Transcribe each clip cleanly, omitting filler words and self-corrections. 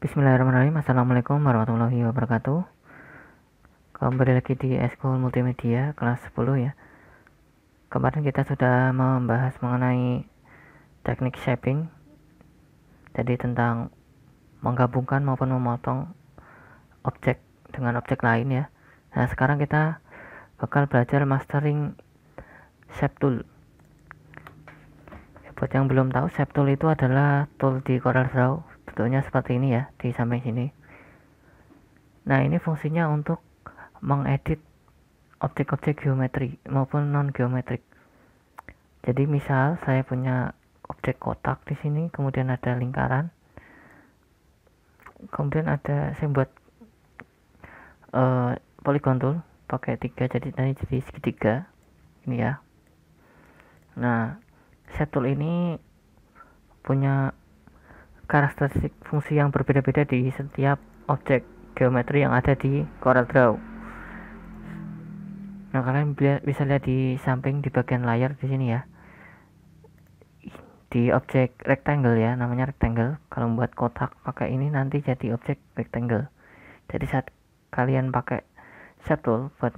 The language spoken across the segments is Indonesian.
Bismillahirrahmanirrahim. Assalamualaikum warahmatullahi wabarakatuh. Kembali lagi di Eskul Multimedia kelas 10 ya. Kemarin kita sudah membahas mengenai teknik shaping, jadi tentang menggabungkan maupun memotong objek dengan objek lain ya. Nah, sekarang kita bakal belajar mastering shape tool. Buat yang belum tahu, shape tool itu adalah tool di CorelDRAW. Bentuknya seperti ini ya, di samping sini. Nah, ini fungsinya untuk mengedit objek-objek geometri maupun non geometrik. Jadi misal saya punya objek kotak di sini, kemudian ada lingkaran, kemudian ada saya buat polygon tool pakai 3, jadi nanti jadi segitiga ini ya. Nah, shape tool ini punya karakteristik fungsi yang berbeda-beda di setiap objek geometri yang ada di CorelDRAW. Nah, kalian bisa lihat di samping di bagian layar di sini ya. Di objek rectangle ya, namanya rectangle. Kalau membuat kotak pakai ini nanti jadi objek rectangle. Jadi saat kalian pakai shape tool buat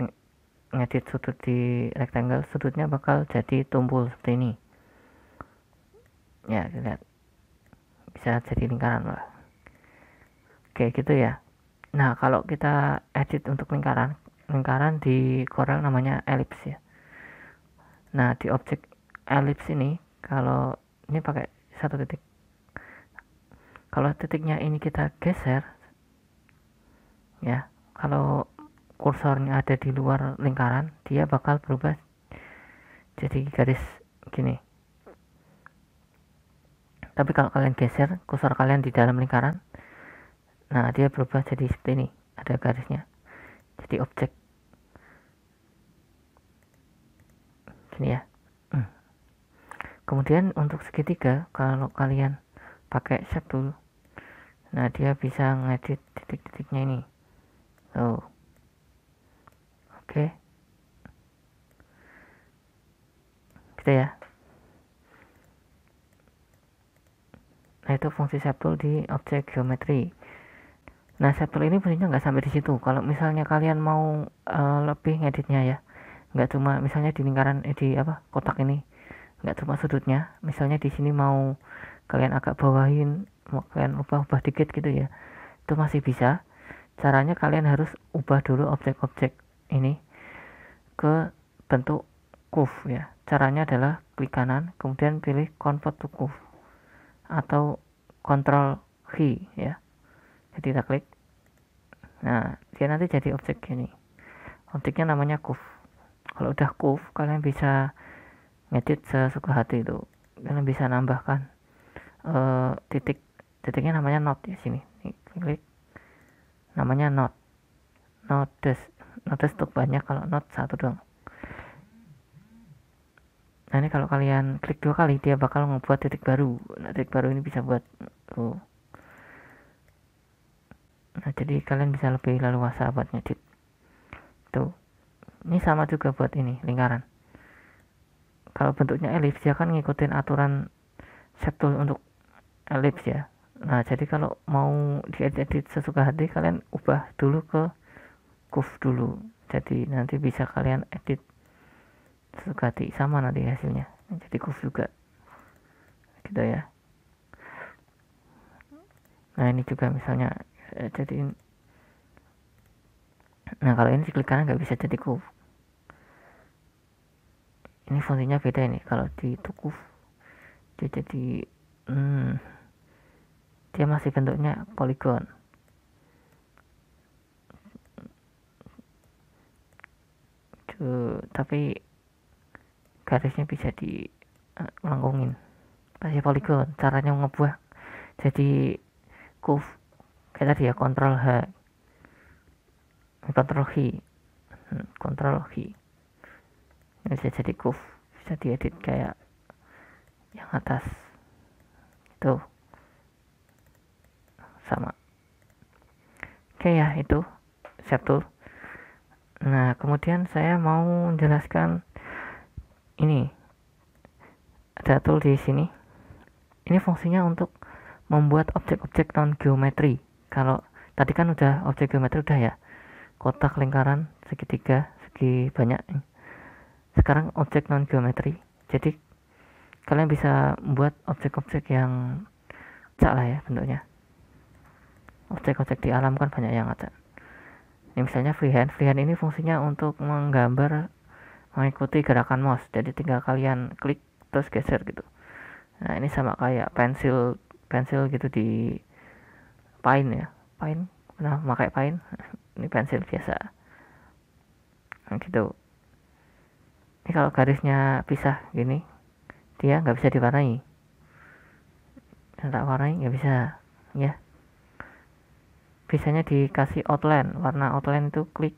ngedit sudut di rectangle, sudutnya bakal jadi tumpul seperti ini. Ya, lihat. Bisa jadi lingkaran lah. Oke, gitu ya. Nah, kalau kita edit untuk lingkaran di Corel namanya ellipse ya. Nah, di objek ellipse ini kalau ini pakai satu titik. Kalau titiknya ini kita geser ya, kalau kursornya ada di luar lingkaran, dia bakal berubah jadi garis gini. Tapi kalau kalian geser kursor kalian di dalam lingkaran, nah dia berubah jadi seperti ini, ada garisnya. Jadi objek gini ya. Kemudian untuk segitiga, kalau kalian pakai shape tool, nah dia bisa ngedit titik-titiknya ini. Oh, oke, gitu ya. Nah, itu fungsi shape tool di objek geometri. Nah, shape tool ini fungsinya nggak sampai di situ. Kalau misalnya kalian mau lebih ngeditnya ya, nggak cuma misalnya di lingkaran di kotak ini, nggak cuma sudutnya. Misalnya di sini mau kalian agak bawahin, mau kalian ubah dikit gitu ya, itu masih bisa. Caranya kalian harus ubah dulu objek-objek ini ke bentuk curve ya. Caranya adalah klik kanan, kemudian pilih convert to curve atau Ctrl V ya. Jadi kita klik. Nah, dia nanti jadi objek gini. Objeknya namanya curve. Kalau udah curve, kalian bisa ngedit sesuka hati itu. Kalian bisa nambahkan titiknya namanya node ya sini. Nih, klik. Namanya node. Nodes untuk banyak, kalau node satu doang. Nah, ini kalau kalian klik 2 kali dia bakal membuat titik baru. Nah, titik baru ini bisa buat Nah, jadi kalian bisa lebih leluasa buat ngedit. Tuh. Ini sama juga buat ini, lingkaran. Kalau bentuknya ellipse dia kan ngikutin aturan shape tool untuk ellipse ya. Nah, jadi kalau mau diedit sesuka hati, kalian ubah dulu ke curve dulu. Jadi nanti bisa kalian edit sesuka hati, sama nanti hasilnya. Jadi curve juga. Gitu ya. Nah, ini juga misalnya jadi, nah kalau ini klik kanan nggak bisa jadi curve. Ini fungsinya beda ini. Kalau di curve dia jadi dia masih bentuknya polygon. Tapi garisnya bisa di melengkungin. Kasih polygon. Caranya ngebuah jadi curve kayak tadi ya, Ctrl H, Ctrl V, Ctrl V. Ini bisa jadi curve, bisa diedit kayak yang atas itu sama. Oke ya, itu shape tool. Nah, kemudian saya mau menjelaskan ini. Ada tool di sini. Ini fungsinya untuk membuat objek-objek non geometri. Kalau tadi kan udah objek geometri udah ya, kotak, lingkaran, segitiga, segi banyak. Sekarang objek non geometri. Jadi kalian bisa buat objek-objek yang acak lah ya bentuknya. Objek-objek di alam kan banyak yang acak. Ini misalnya freehand. Freehand ini fungsinya untuk menggambar mengikuti gerakan mouse. Jadi tinggal kalian klik terus geser gitu. Nah ini sama kayak pensil gitu di Paint ya. Paint, pernah pakai Paint? Ini pensil biasa. Nah gitu. Ini kalau garisnya pisah gini, dia nggak bisa diwarnai. Tak warnai nggak bisa, ya. Biasanya dikasih outline. Warna outline itu klik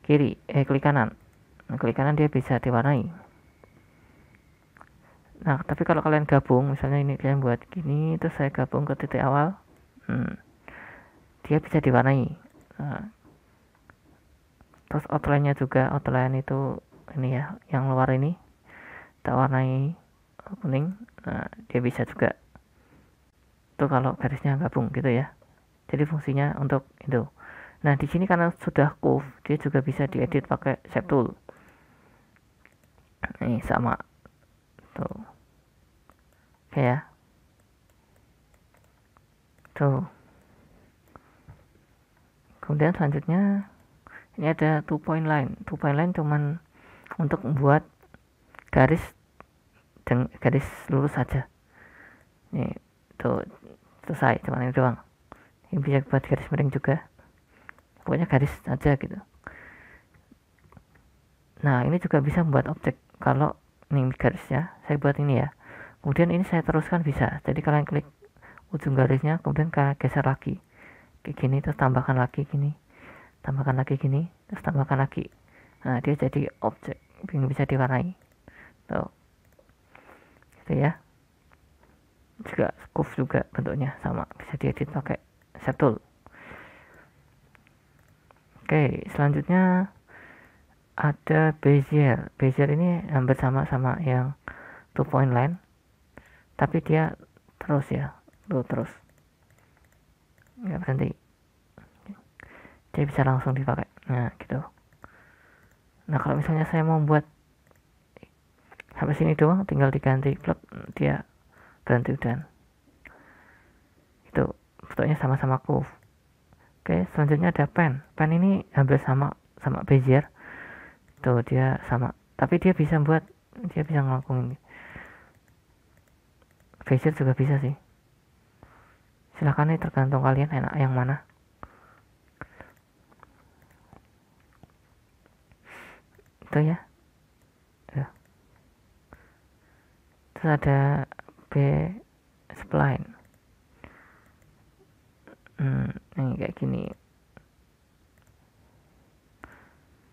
kiri, klik kanan. Nah, klik kanan dia bisa diwarnai. Nah, tapi kalau kalian gabung, misalnya ini kalian buat gini, terus saya gabung ke titik awal, dia bisa diwarnai. Nah, terus outline-nya juga, outline itu ini ya, yang luar ini, tak warnai kuning, nah dia bisa juga. Itu kalau garisnya gabung gitu ya. Jadi fungsinya untuk itu. Nah, di sini karena sudah curve, dia juga bisa diedit pakai shape tool. Ini sama. Tuh. Oke ya. Tuh. Kemudian selanjutnya ini ada 2-point line. 2-point line cuman untuk membuat garis lurus saja. Ini tuh selesai, cuman ini doang. Ini bisa buat garis miring juga. Pokoknya garis aja gitu. Nah, ini juga bisa membuat objek. Kalau ini garisnya saya buat ini ya. Kemudian ini saya teruskan bisa. Jadi kalian klik ujung garisnya, kemudian kalian geser lagi. Kayak gini, terus tambahkan lagi gini. Tambahkan lagi gini, terus tambahkan lagi. Nah, dia jadi objek yang bisa diwarnai. Tuh. Gitu ya. Juga curve juga bentuknya sama, bisa diedit pakai shape tool. Oke, selanjutnya ada Bezier. Bezier ini hampir sama yang 2-point line, tapi dia terus ya, terus nggak berhenti, jadi bisa langsung dipakai. Nah gitu. Nah kalau misalnya saya mau buat sampai sini doang, tinggal diganti plug, dia berhenti dan itu bentuknya sama-sama curve. Oke, selanjutnya ada pen. Pen ini hampir sama Bezier. Tuh dia sama, tapi dia bisa ngelakuin. Bezier juga bisa sih. Silahkan nih, tergantung kalian enak yang mana. Itu ya. Terus ada B spline. Ini kayak gini.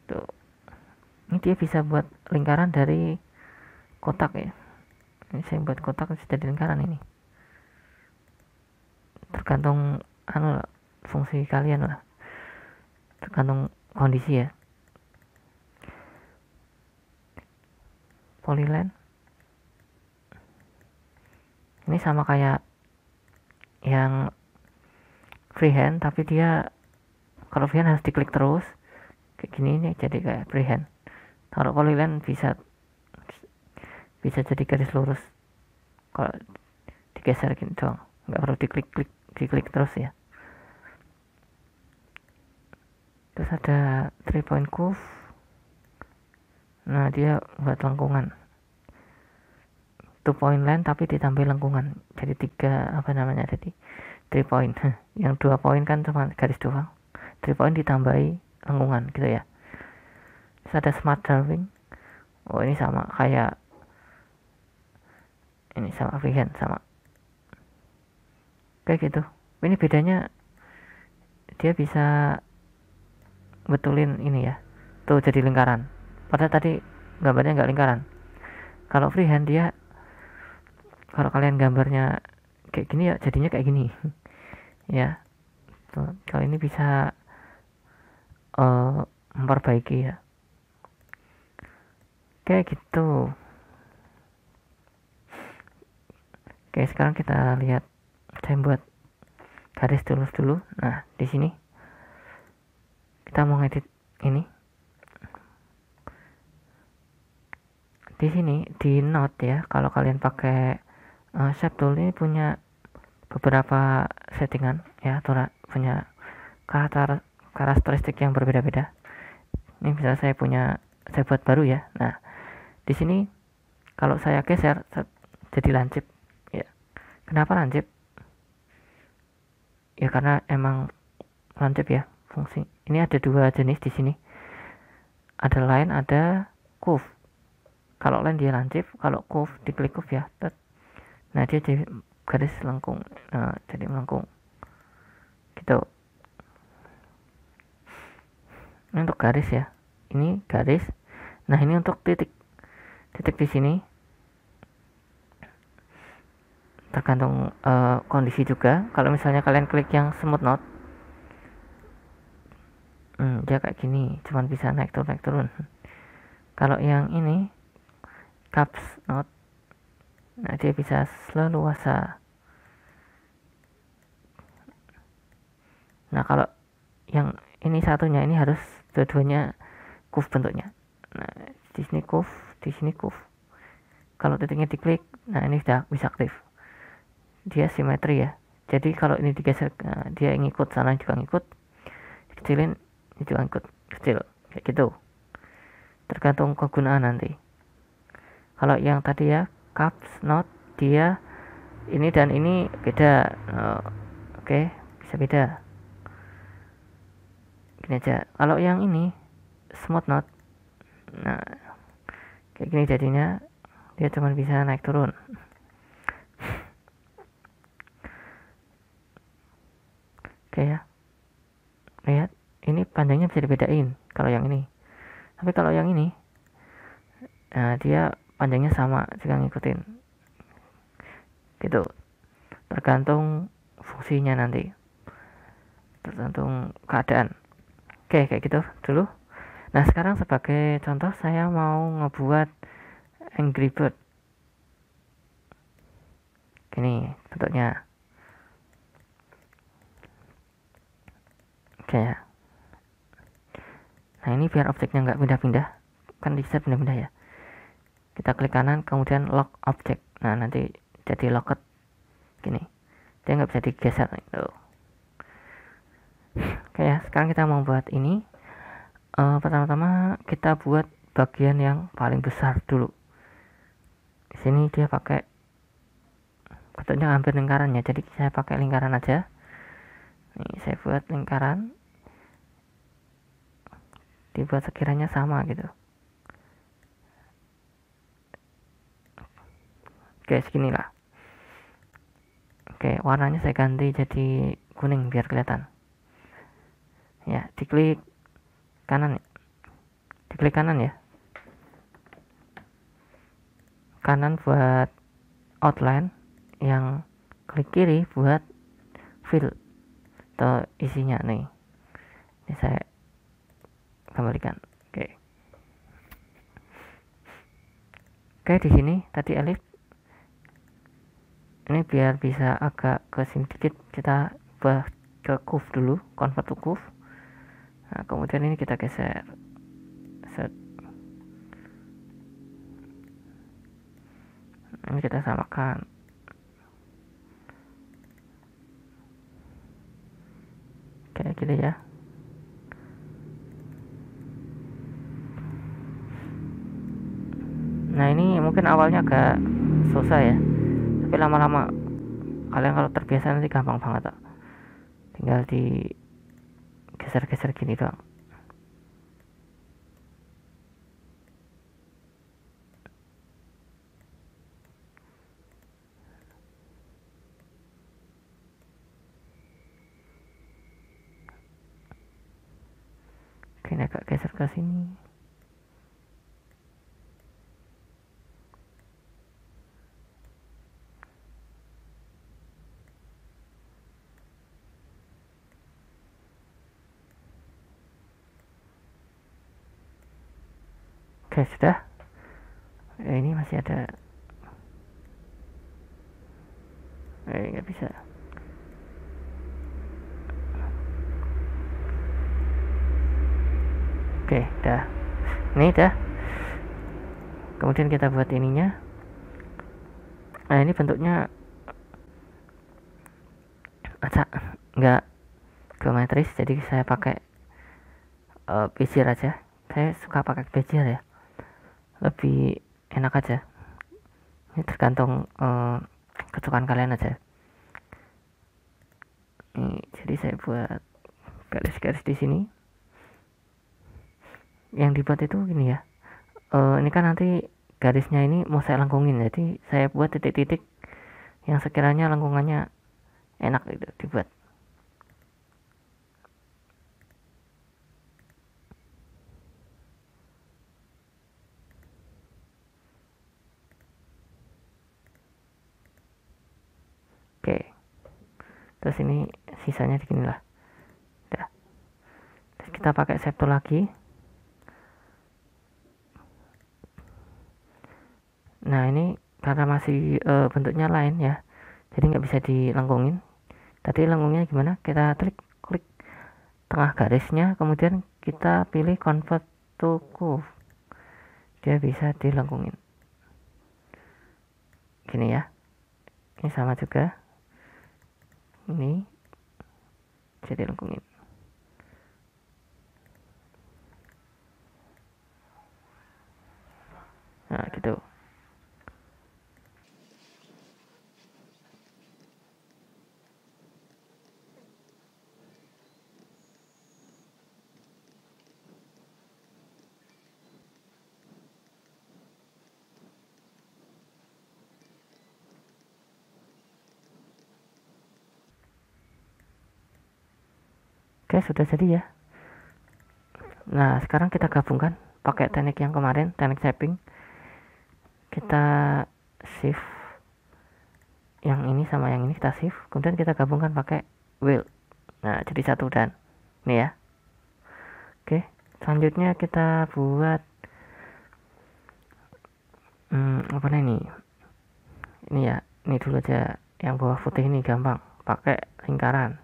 Tuh. Ini dia bisa buat lingkaran dari kotak ya. Ini saya buat kotak jadi lingkaran ini. Tergantung fungsi kalian lah. Tergantung kondisi ya. Polyline. Ini sama kayak yang freehand, tapi dia kalau freehand harus diklik terus kayak gini nih, jadi kayak freehand. Kalau polyline bisa jadi garis lurus kalau digeser gini doang, nggak perlu diklik terus ya. Terus ada 3-point curve. Nah dia buat lengkungan. 2-point line tapi ditambah lengkungan, jadi jadi 3 point. Yang 2 point kan cuma garis doang, 3 point ditambahi lengkungan gitu ya. Terus ada smart drawing. Oh ini sama kayak ini, sama freehand sama kayak gitu. Ini bedanya dia bisa betulin ini ya, tuh jadi lingkaran, padahal tadi gambarnya nggak lingkaran. Kalau freehand dia, kalau kalian gambarnya kayak gini ya jadinya kayak gini. Ya tuh, kalau ini bisa memperbaiki ya, kayak gitu. Oke, sekarang kita lihat saya buat garis dulu. Nah, di sini kita mau ngedit ini. Di sini di Note ya, kalau kalian pakai Shape Tool ini punya beberapa settingan ya, atau punya karakteristik yang berbeda-beda. Ini bisa saya buat baru ya. Nah, di sini kalau saya geser jadi lancip ya. Kenapa lancip? Ya karena emang lancip ya fungsi. Ini ada dua jenis di sini. Ada line, ada curve. Kalau line dia lancip, kalau curve diklik curve ya. Nah, dia jadi garis lengkung. Nah, jadi melengkung. Gitu. Ini untuk garis ya. Ini garis. Nah, ini untuk titik. Titik di sini tergantung kondisi juga. Kalau misalnya kalian klik yang smooth node, dia kayak gini, cuman bisa naik turun. Kalau yang ini caps node, nah dia bisa leluasa. Nah, kalau yang ini satunya ini harus dua-duanya curve bentuknya. Nah, di sini curve. Kalau titiknya diklik, nah ini sudah bisa aktif. Dia simetri ya. Jadi kalau ini digeser, nah, dia ngikut, sana juga ngikut. Kecilin, ini juga ngikut, kecil. Kayak gitu. Tergantung kegunaan nanti. Kalau yang tadi ya, caps node, dia ini dan ini beda. Oke, bisa beda. Gini aja. Kalau yang ini smooth node, nah kayak gini jadinya, dia cuma bisa naik turun. Oke ya, lihat ini panjangnya bisa dibedain kalau yang ini. Tapi kalau yang ini, nah dia panjangnya sama juga ngikutin. Gitu. Tergantung fungsinya nanti. Tergantung keadaan. Oke, kayak gitu dulu. Nah, sekarang sebagai contoh saya mau ngebuat Angry Bird. Gini bentuknya. Oke ya. Nah, ini biar objeknya nggak pindah-pindah. Kan bisa pindah-pindah ya. Kita klik kanan, kemudian lock object. Nah, nanti jadi locket. Gini. Dia nggak bisa digeser. Gitu. Oke ya, sekarang kita mau buat ini. Pertama-tama kita buat bagian yang paling besar dulu. Di sini dia pakai bentuknya hampir lingkaran ya, jadi saya pakai lingkaran aja. Nih, saya buat lingkaran, dibuat sekiranya sama gitu. Oke, segini lah. Oke, warnanya saya ganti jadi kuning biar kelihatan. Ya, diklik kanan ya. Kanan buat outline, yang klik kiri buat fill atau isinya nih. Ini saya kembalikan. Oke, di sini tadi elip. Ini biar bisa agak ke sini dikit, kita buat ke curve dulu, convert to curve. Nah, kemudian ini kita geser. Set. Ini kita samakan. Kayak gitu ya. Nah, ini mungkin awalnya agak susah ya, tapi lama-lama kalian kalau terbiasa nanti gampang banget. Tinggal di geser-geser gini doang. Ini agak geser ke sini. Oke, sudah. Ini masih ada. Nggak bisa. Oke, dah. Ini dah. Kemudian kita buat ininya. Nah, ini bentuknya nggak geometris, jadi saya pakai bezier aja. Saya suka pakai bezier ya, lebih enak aja. Ini tergantung kesukaan kalian aja. Ini jadi saya buat garis-garis di sini. Yang dibuat itu gini ya. Ini kan nanti garisnya ini mau saya lengkungin, jadi saya buat titik-titik yang sekiranya lengkungannya enak gitu dibuat. Oke, terus ini sisanya begini lah. Udah. Terus kita pakai shape tool lagi. Nah, ini karena masih bentuknya lain ya, jadi nggak bisa dilengkungin. Tadi lengkungnya gimana? Kita klik tengah garisnya, kemudian kita pilih convert to curve, dia bisa dilengkungin gini ya. Ini sama juga, ini jadi lengkungin. Nah gitu. Oke, sudah jadi ya. Nah, sekarang kita gabungkan pakai teknik yang kemarin, teknik shaping. Kita shift yang ini sama yang ini, kita shift, kemudian kita gabungkan pakai wheel. Nah, jadi satu dan ini ya. Oke, selanjutnya kita buat apa nih ini ya, ini dulu aja yang bawah putih ini, gampang pakai lingkaran.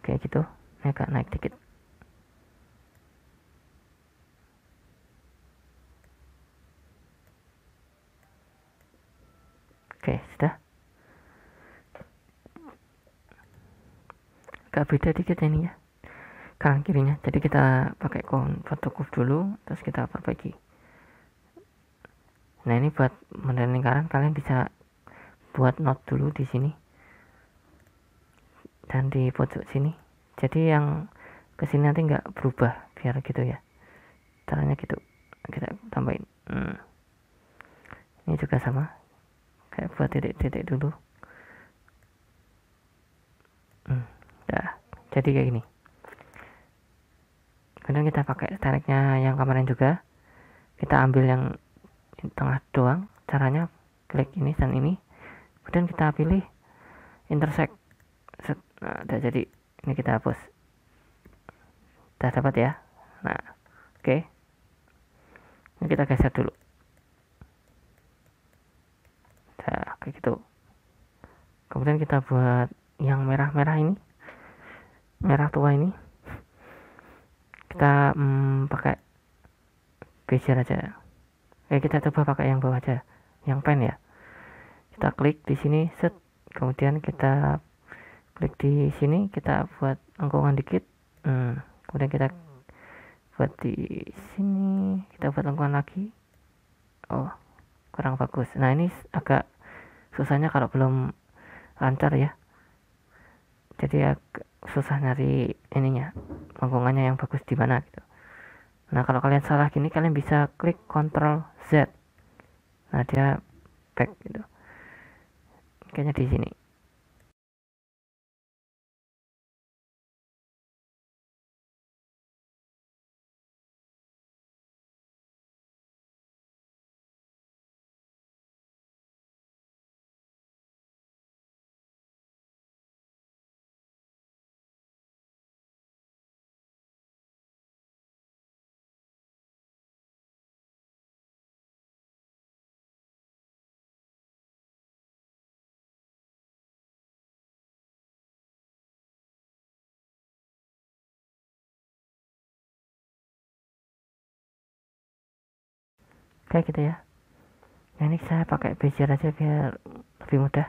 Kayak gitu, ini agak naik dikit. Oke, sudah. Agak beda dikit ini ya, kanan kirinya. Jadi kita pakai convert to curve dulu, terus kita perbaiki. Nah, ini buat model lingkaran kalian bisa buat note dulu di sini dan di pojok sini, jadi yang kesini nanti nggak berubah, biar gitu ya caranya gitu. Kita tambahin ini juga sama, kayak buat titik-titik dulu. Nah, jadi kayak gini. Kemudian kita pakai tekniknya yang kemarin juga, kita ambil yang tengah doang. Caranya klik ini dan ini, kemudian kita pilih intersect. Nah, udah jadi. Ini kita hapus. Udah dapat ya. Nah, oke. Ini kita geser dulu. Nah, kayak gitu. Kemudian kita buat yang merah-merah ini, merah tua ini, kita pakai bezier aja. Kita coba pakai yang bawah aja, yang pen ya. Kita klik di sini, set, kemudian kita klik di sini, kita buat lengkungan dikit. Kemudian kita buat di sini, kita buat lengkungan lagi. Oh, kurang bagus. Nah, ini agak susahnya kalau belum lancar ya, jadi agak susah nyari ininya, lengkungannya yang bagus di mana gitu. Nah, kalau kalian salah gini, kalian bisa klik Ctrl Z. Nah, dia back gitu. Kayaknya di sini. kayak gitu ya. Nah, ini saya pakai bezier aja biar lebih mudah.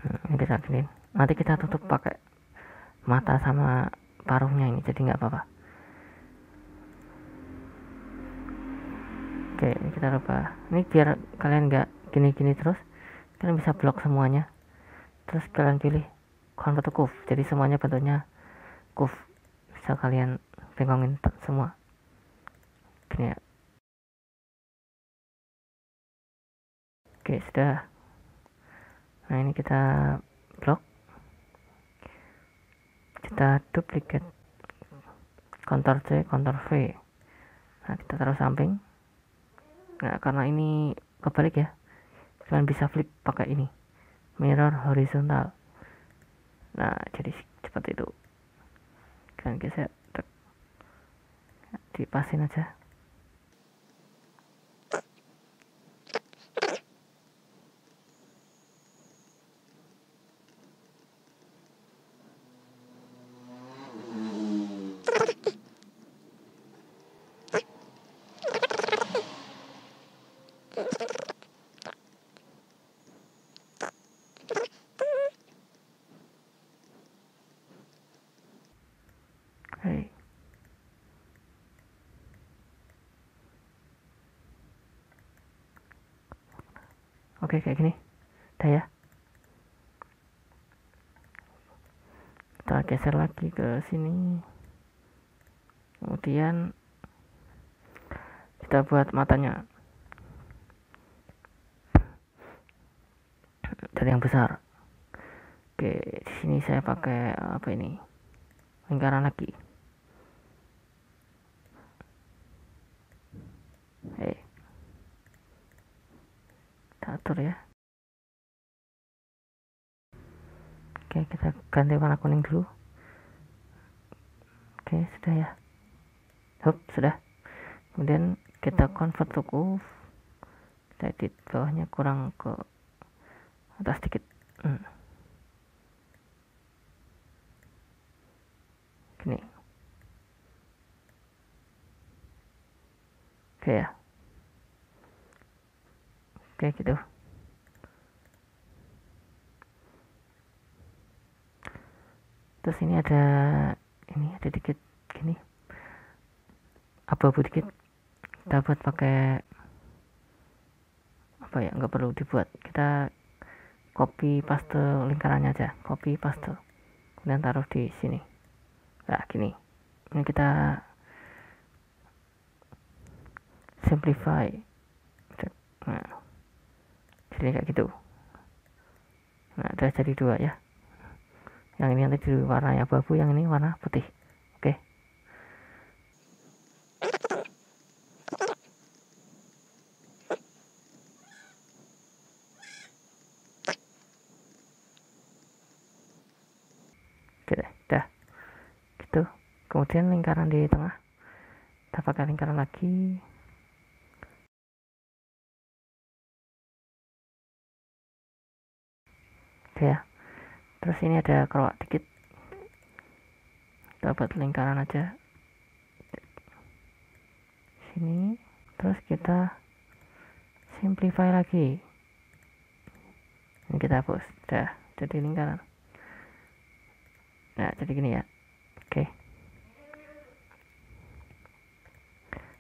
Ini kita gini, nanti kita tutup pakai mata sama paruhnya ini, jadi nggak apa-apa. Oke, ini kita rubah. Ini biar kalian nggak gini-gini terus, kalian bisa blok semuanya. Terus kalian pilih convert to curve, jadi semuanya bentuknya curve. Bisa kalian bengkongin semua. Gini ya. Oke, sudah. Nah, ini kita blok. Kita duplicate. Ctrl C, Ctrl V. Nah, kita taruh samping. Nah, karena ini kebalik ya, kalian bisa flip pakai ini, mirror horizontal. Nah, jadi seperti itu. Kalian geser, dipasin aja. Hey. Oke, kayak gini. Udah ya. Kita geser lagi ke sini. Kemudian kita buat matanya dari yang besar. Oke, di sini saya pakai apa ini? Lingkaran lagi. Kita atur ya. Oke, kita ganti warna kuning dulu. Oke, sudah ya. Hup, sudah. Kemudian kita convert to curve. Kita edit bawahnya kurang ke atas sedikit. Gini. Oke ya. Oke, gitu. Terus ini ada dikit gini, abu-abu dikit. Kita buat pakai apa ya, nggak perlu dibuat, kita copy paste lingkarannya aja, copy paste, kemudian taruh di sini. Nah, gini. Ini kita simplify. Nah, jadi kayak gitu. Nah, udah jadi dua ya. Yang ini nanti di warna abu-abu, yang ini warna putih. Oke. Oke deh, dah. Gitu. Kemudian lingkaran di tengah. Kita pakai lingkaran lagi. Oke ya. Terus ini ada keroak dikit. Kita buat lingkaran aja. Sini. Terus kita simplify lagi. Ini kita hapus. Udah jadi lingkaran. Nah, jadi gini ya. Oke.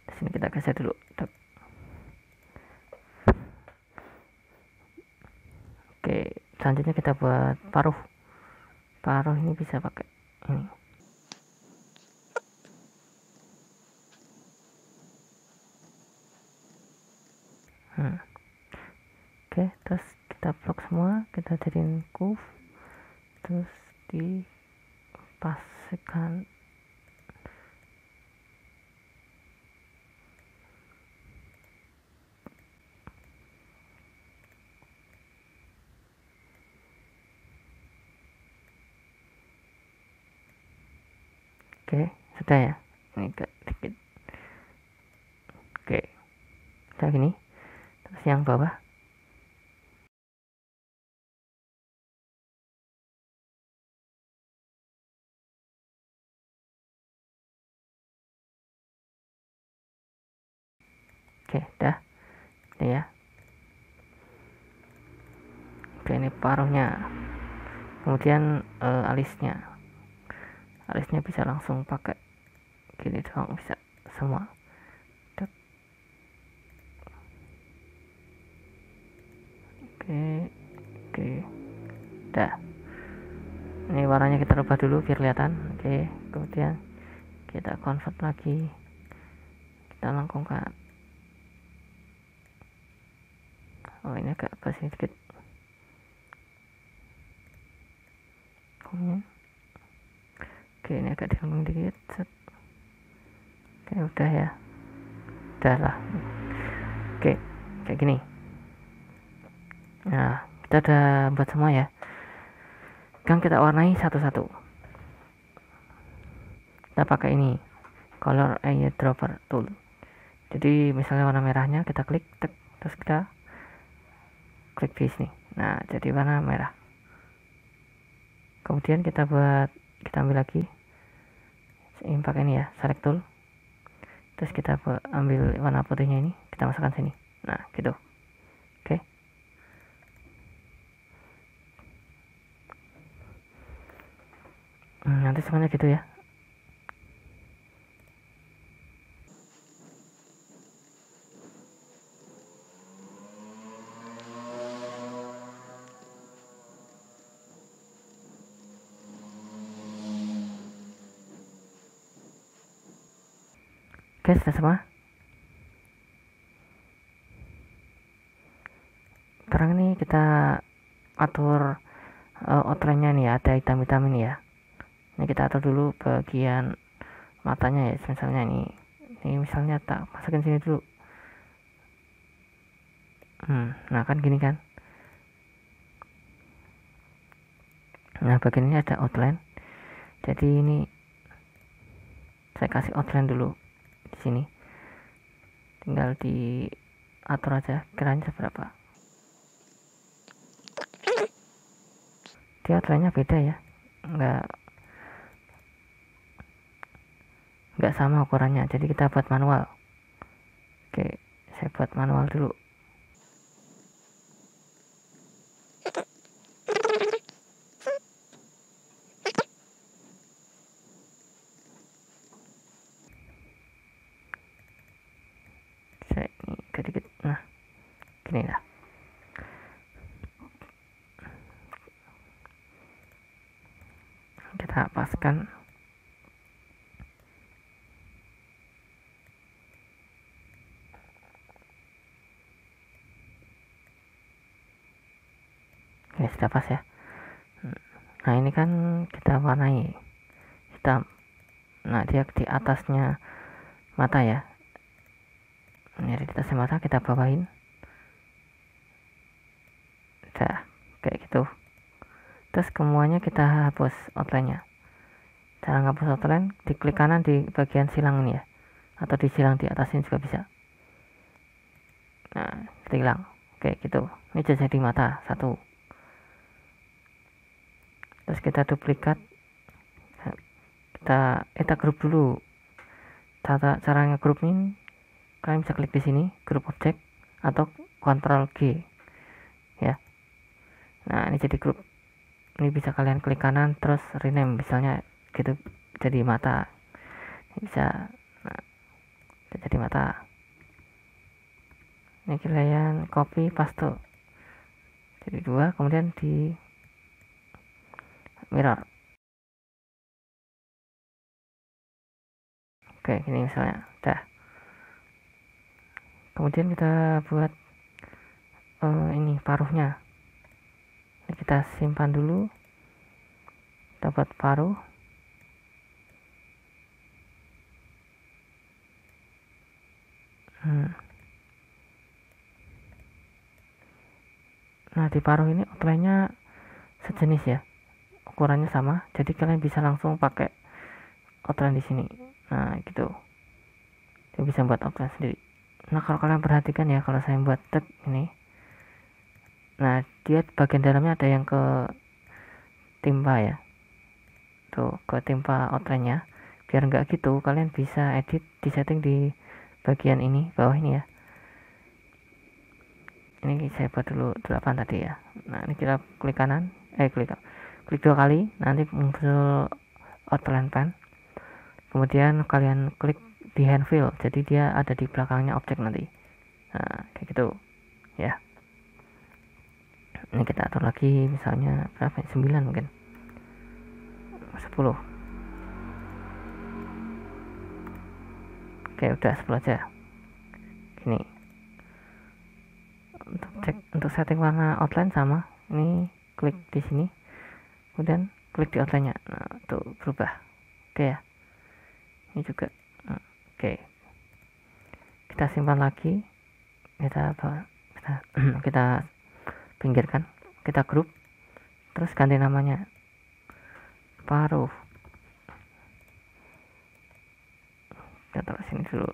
Di sini kita geser dulu. Oke, selanjutnya kita buat paruh. Paruh ini bisa pakai ini. Oke, terus kita blok semua, kita jadiin curve, terus dipaskan. Oke, sudah ya. Ini dikit. Oke, kayak gini. Terus yang bawah Oke, dah ini ya. Oke, ini paruhnya, kemudian alisnya bisa langsung pakai gini doang, bisa semua. Oke, dah. Ini warnanya kita rubah dulu biar kelihatan. Oke, kemudian kita convert lagi, kita lengkungkan. Oh, ini agak kesini dikit. Oke, ini agak dilengkung dikit. Oke, udah ya, udah lah. Oke, kayak gini. Nah, kita udah buat semua ya. Kan kita warnai satu-satu. Kita pakai ini, color eyedropper tool. Jadi misalnya warna merahnya kita klik, terus kita klik di sini. Nah, jadi warna merah. Kemudian kita ambil lagi, ini pakai ini ya, select tool. Terus kita ambil warna putihnya ini, kita masukkan sini. Nah, gitu. Oke. Nanti semuanya gitu ya. Oke, sudah semua. Sekarang ini kita atur outline-nya nih ya, ada hitam-hitam ini ya. Ini kita atur dulu bagian matanya ya, misalnya ini misalnya tak masukin sini dulu. Nah kan gini kan. Nah bagian ini ada outline, jadi ini saya kasih outline dulu di sini, tinggal diatur aja kiranya seberapa. Dia outline-nya beda ya, nggak sama ukurannya, jadi kita buat manual. Oke, saya buat manual dulu. Saya ini dikit, nah gini lah. Kita paskan. Oke, sudah pas ya. Nah ini kan kita warnai hitam. Nah dia di atasnya mata ya, ini di atasnya mata kita bawain. Udah kayak gitu. Terus semuanya kita hapus outline-nya. Cara ngapus outline, diklik kanan di bagian silang ini ya, atau di silang di atas ini juga bisa. Nah kita hilang kayak gitu. Ini jadi mata satu. Terus kita duplikat, kita grup dulu. Cara ngegrup ini kalian bisa klik di sini, grup objek, atau Ctrl G ya. Nah ini jadi grup. Ini bisa kalian klik kanan terus rename misalnya gitu, jadi mata. Ini bisa, nah, jadi mata. Ini kalian copy paste jadi dua, kemudian di mirror. Oke, ini misalnya dah. Kemudian kita buat ini paruhnya. Ini kita simpan dulu, dapat paruh. Nah di paruh ini outline-nya sejenis ya, ukurannya sama, jadi kalian bisa langsung pakai outline di sini. Nah gitu, dia bisa buat outline sendiri. Nah kalau kalian perhatikan ya, kalau saya buat tag ini, nah dia bagian dalamnya ada yang ke timpa ya, tuh ke timpa outline-nya. Biar nggak gitu, kalian bisa edit di setting di bagian ini bawah ini ya. ini saya buat dulu 8 tadi ya. Nah ini kita klik kanan, klik 2 kali, nanti muncul outline pen, kemudian kalian klik di hand fill, jadi dia ada di belakangnya objek nanti. Nah kayak gitu ya. Ini kita atur lagi, misalnya berapa, 9 mungkin 10. Oke, udah 10 aja. Gini, untuk setting warna outline sama, ini klik di sini, kemudian klik di outline-nya. Nah, tuh berubah. Oke ya. Ini juga. Oke. Kita simpan lagi. Kita pinggirkan. Kita grup. Terus ganti namanya. Paruh. Kita taruh sini dulu.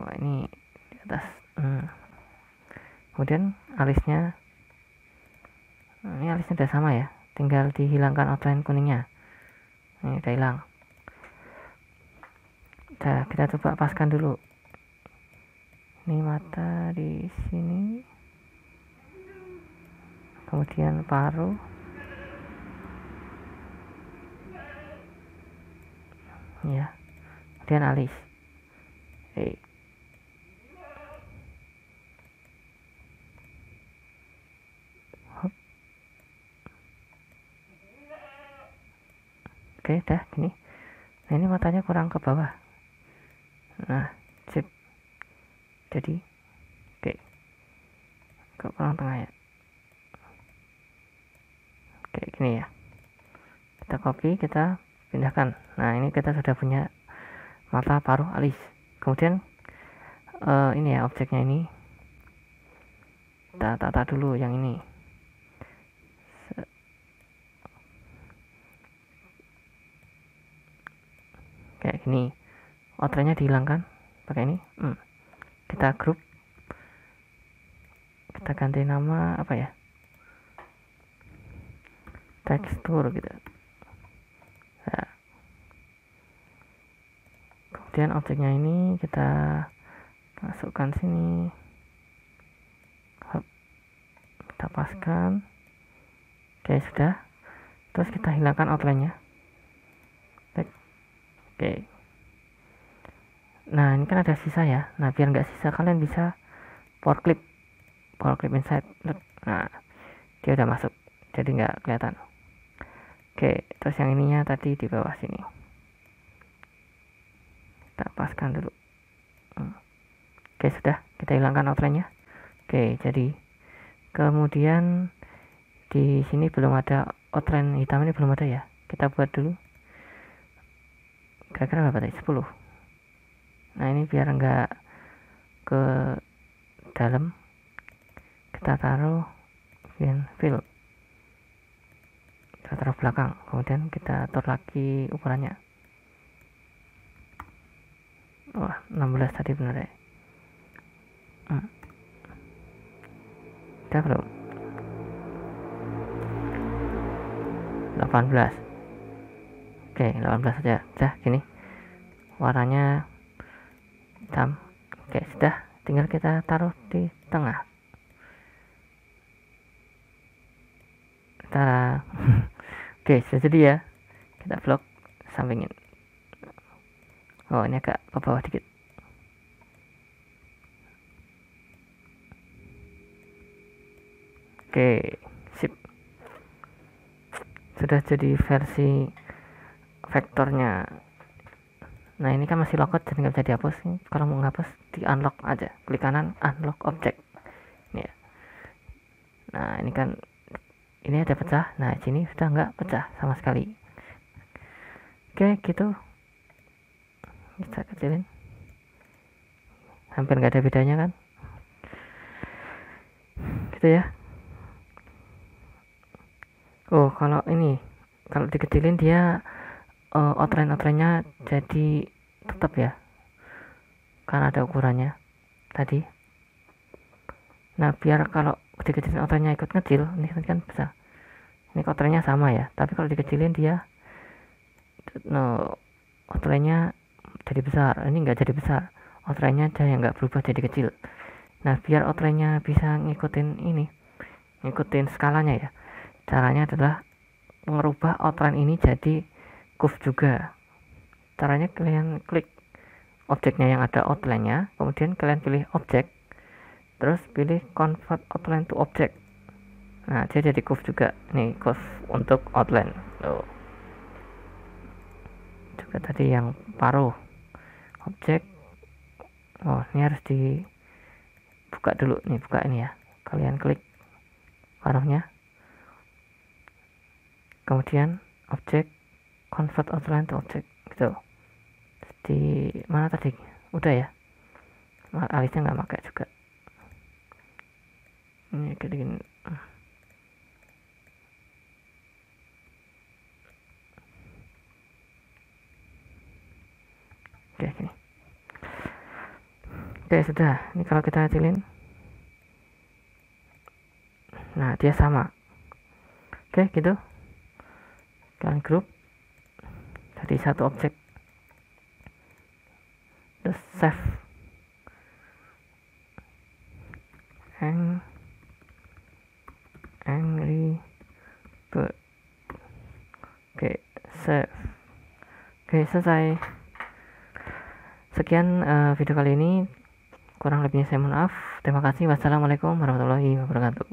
Wah, ini di atas. Kemudian alisnya, ini alisnya udah sama ya, tinggal dihilangkan outline kuningnya. Ini udah hilang. Kita coba paskan dulu. Ini mata di sini, kemudian paruh, ya, kemudian alis. Oke, dah gini. Nah ini matanya kurang ke bawah. Nah, sip. Jadi, oke, ke kurang tengah ya. Oke, gini ya. Kita copy, kita pindahkan. Nah ini kita sudah punya mata, paruh, alis. Kemudian ini ya objeknya ini. Kita tata dulu yang ini. Kayak gini, outline-nya dihilangkan pakai ini. Kita grup, kita ganti nama apa ya, tekstur gitu. Nah, kemudian objeknya ini kita masukkan sini, kita paskan. Oke, sudah. Terus kita hilangkan outline-nya. Oke. Nah ini kan ada sisa ya. Nah biar nggak sisa, kalian bisa power clip inside. Nah dia udah masuk, jadi nggak kelihatan. Oke, terus yang ininya tadi di bawah sini kita paskan dulu. Oke, sudah, kita hilangkan outline-nya. Oke, jadi kemudian di sini belum ada outline hitam, ini belum ada ya. Kita buat dulu. Kira-kira berapa tadi? 10. Nah ini biar nggak ke dalam, kita taruh fill, kita taruh belakang, kemudian kita atur lagi ukurannya. Wah, 16 tadi bener ya. Udah belum? 18. Oke, 18 saja. Udah gini. Warnanya hitam. Oke, sudah. Tinggal kita taruh di tengah. Tara. Oke, sudah jadi ya. Kita blok sampingin. Oh, ini agak ke bawah dikit. Oke, sip. Sudah jadi versi vektornya. Nah ini kan masih locked, jadi nggak bisa dihapus. Kalau mau ngapus, di unlock aja, klik kanan, unlock object. Ini ya. Nah ini kan, ini ada pecah. Nah sini sudah nggak pecah sama sekali. Oke, gitu. Kita kecilin. Hampir nggak ada bedanya kan? Gitu ya. Oh, kalau ini, kalau dikecilin dia outline-nya jadi tetap ya, karena ada ukurannya tadi. Nah biar kalau dikecilin outline-nya ikut kecil, ini kan besar, ini outline-nya sama ya, tapi kalau dikecilin dia outline-nya jadi besar. Ini nggak jadi besar, outline-nya aja yang nggak berubah jadi kecil. Nah, biar outline-nya bisa ngikutin skalanya ya, caranya adalah merubah outline ini jadi curve juga. Caranya kalian klik objeknya yang ada outline-nya, kemudian kalian pilih objek, terus pilih convert outline to object. Nah, dia jadi curve juga. Nih, curve untuk outline. Tuh. Juga tadi yang paruh objek. Oh, ini harus dibuka dulu. Nih, buka ini ya. Kalian klik paruhnya. Kemudian objek, convert outline to object. Gitu. Di mana tadi? Udah ya. Alisnya nggak pakai juga. Ini gini. Oke, gini. Oke, sudah. Ini kalau kita kecilin, nah dia sama. Oke, gitu. Kalian group jadi satu objek, terus save angry bird. Oke, save. Oke, selesai. Sekian video kali ini, kurang lebihnya saya mohon maaf. Terima kasih. Wassalamualaikum warahmatullahi wabarakatuh.